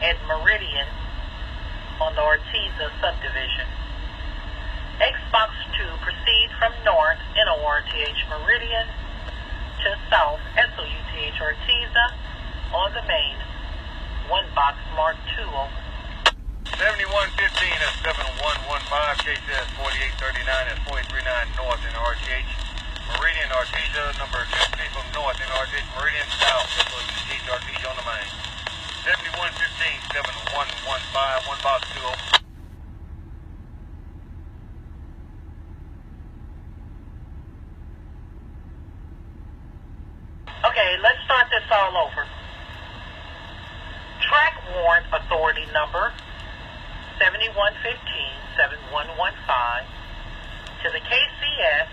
at Meridian on the Artesia subdivision. Xbox 2, proceed from north NORTH Meridian to south SOUTH Artesia on the main. One box marked 2 over. 7115 at 7115, KCS 4839 at 439 north NRTH Meridian Artesia, number 2 from north NRTH Meridian south SOUTH Artesia on the main. 7115 7115, one box 2 over. Okay, let's start this all over. Track warrant authority number 7115-7115 to the KCS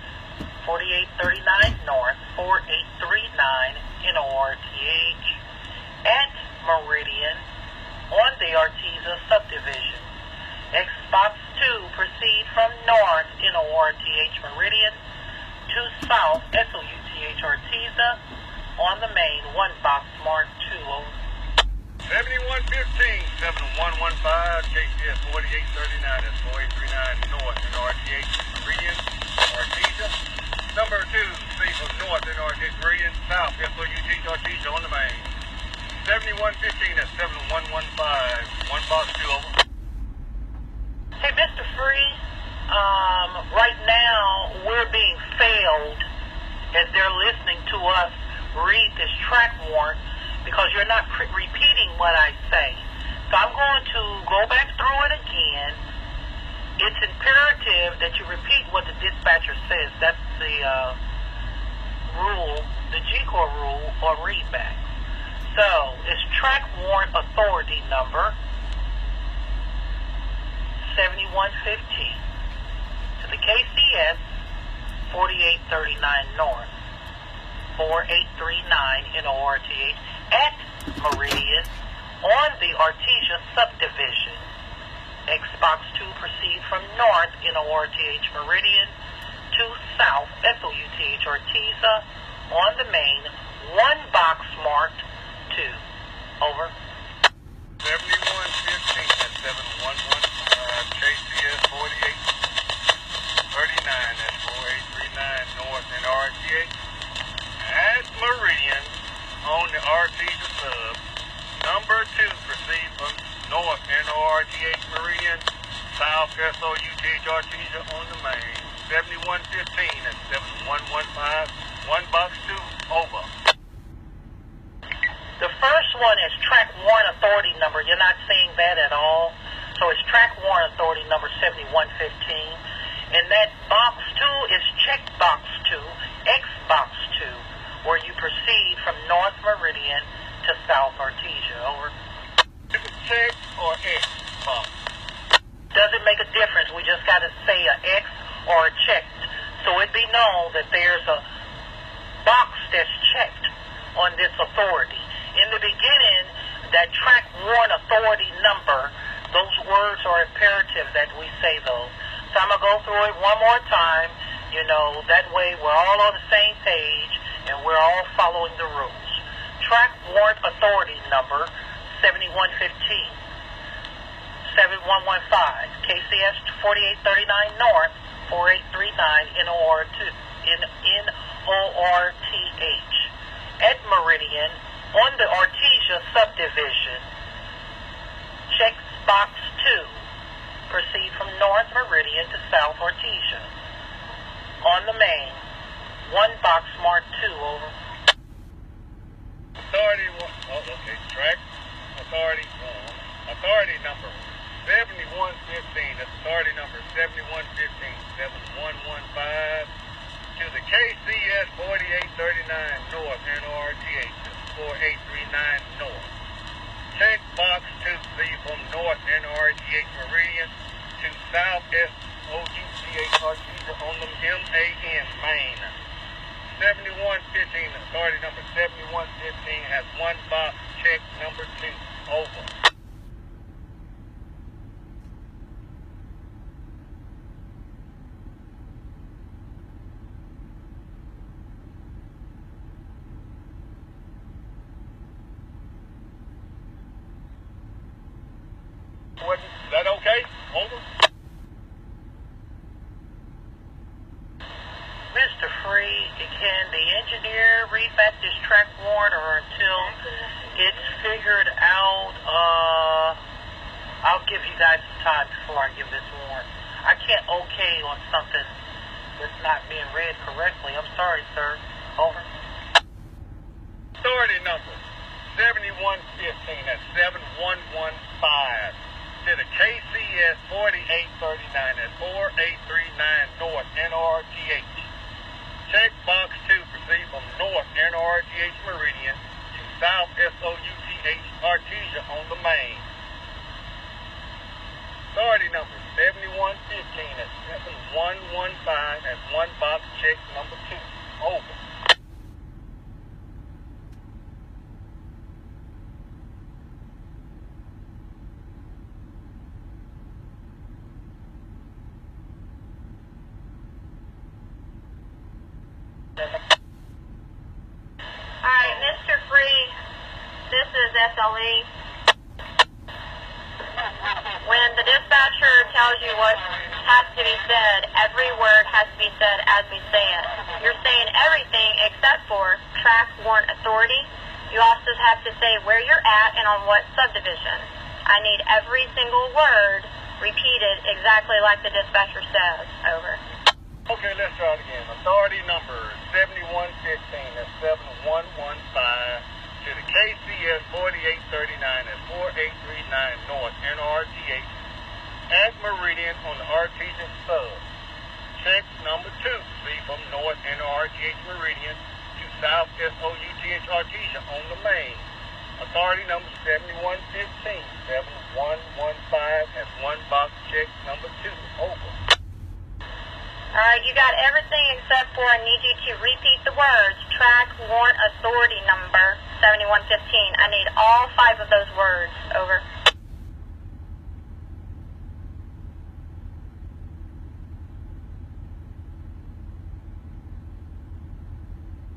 4839 North 4839 NORTH at Meridian on the Artesia subdivision. Xbox 2, proceed from north NORTH Meridian to south SOUTH Artesia on the main. One box marked 2 over. 7115 7115, KCS 4839 at 4839 north NRTH Meridian Artesia. Number 2, C from north NRTH Meridian south SOUTH Artesia on the main. 7115 at 7115, one box 2 over. Hey, Mr. Free, right now we're being failed as they're listening to us read this track warrant because you're not repeating what I say. So I'm going to go back through it again. It's imperative that you repeat what the dispatcher says. That's the rule, the G-Corps rule on readback. So it's track warrant authority number 7115 to the KCS 4839 North 4839 NORTH at Meridian on the Artesia subdivision. Xbox 2, proceed from north NORTH Meridian to south SOUTH Artesia on the main. One box marked 2. Over. 7115 at 7115, KCS 4839 at 4839 north NRTH at Meridian on the Artesia sub. Number 2, proceed from north NORTH Meridian, south SOUTH Artesia on the main. 7115 at 7115, one box 2 over. The first one is track warrant authority number. You're not saying that at all. So it's track warrant authority number 7115. And that box 2 is check box 2, X box 2, where you proceed from North Meridian to South Artesia. Over. Is it check or X box? Doesn't make a difference. We just got to say a X or a checked. So it be known that there's a box that's checked on this authority. In the beginning, that track warrant authority number, those words are imperative that we say those. So I'm going to go through it one more time. You know, that way we're all on the same page and we're all following the rules. Track warrant authority number 7115, 7115, KCS 4839 North, 4839 NORTH at Meridian on the Artesia subdivision. Check box 2. Proceed from North Meridian to South Artesia. On the main. One box marked 2 over. Authority, okay, track authority 1. Authority number 7115, that's authority number 7115, 7115 to the KCS 4839 North NORTH 4839 North. Check box 2C from North NRTH Meridian to South SOUTH Artesia on the MAN main. 7115, authority number 7115 has one box check number 2. Over. Is that okay? Over. Mr. Free, can the engineer read back this track warrant or until it's figured out? I'll give you guys some time before I give this warrant. I can't okay on something that's not being read correctly. I'm sorry, sir. Over. Authority number 7115, that's 7115, to the KCS 4839 at 4839 North NRGH. Check box 2, proceed from North NRGH Meridian to South SOUTH Artesia on the main. Authority number 7115 at 7115 at 1 box check number 2. Over. Alright, Mr. Free, this is SLE. When the dispatcher tells you what has to be said, every word has to be said as we say it. You're saying everything except for track warrant authority. You also have to say where you're at and on what subdivision. I need every single word repeated exactly like the dispatcher says. Over. Okay, let's try it again. Authority number 7115, that's 7115, to the KCS 4839 at 4839 North NRGH at Meridian on the Artesian sub. Check number 2, proceed from North NRGH Meridian to South SOUTH Artesia on the main. Authority number 7115, 7115 at 1 box check number 2. Over. Alright, you got everything except for I need you to repeat the words. Track warrant authority number 7115. I need all 5 of those words. Over.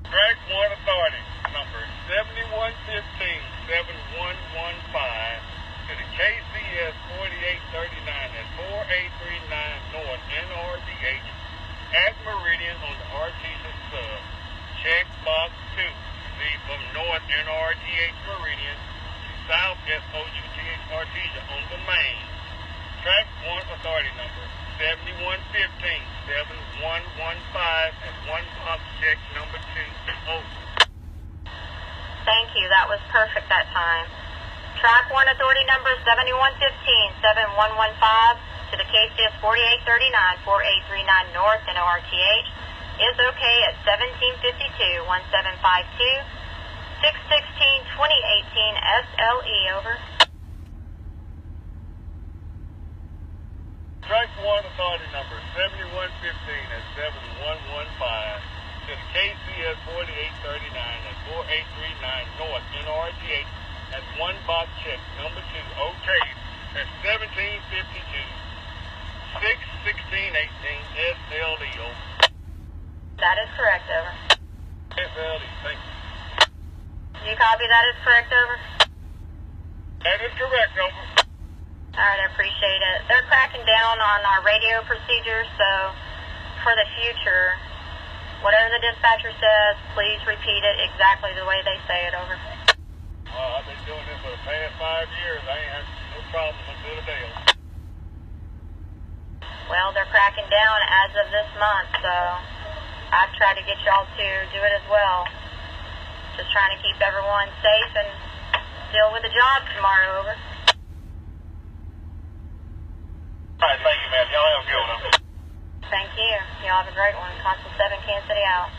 Track warrant authority number 7115, 7115 to the KCS 4839 at 4839 North NRGH at Meridian on the Artesia sub. Check box 2, proceed from North NRGH Meridian to South SOUTH Artesia on the main. Track warrant authority number 7115, 7115 at 1 box check number 2. Over. Thank you. That was perfect that time. Track warrant authority number 7115, 7115 to the KCS 4839, 4839 North NORTH is okay at 1752, 1752, 616, 2018 SLE. Over. Track warrant authority number 7115 at 7115 to the KCS 4839 at 4839 North NRGH at 1 box check number 2. Okay, at 1752, 61618 SLE. Over. That is correct. Over. SLE, thank you. You copy that is correct. Over. That is correct. Over. Alright, I appreciate it. They're cracking down on our radio procedures, so for the future, whatever the dispatcher says, please repeat it exactly the way they say it. Over. I've been doing this for the past 5 years. I ain't had no problem until today. Well, they're cracking down as of this month, so I've tried to get y'all to do it as well. Just trying to keep everyone safe and deal with the job tomorrow. Over. All right, thank you, man. Y'all have a good one. Thank you. Y'all have a great one. Constant 7, Kansas City out.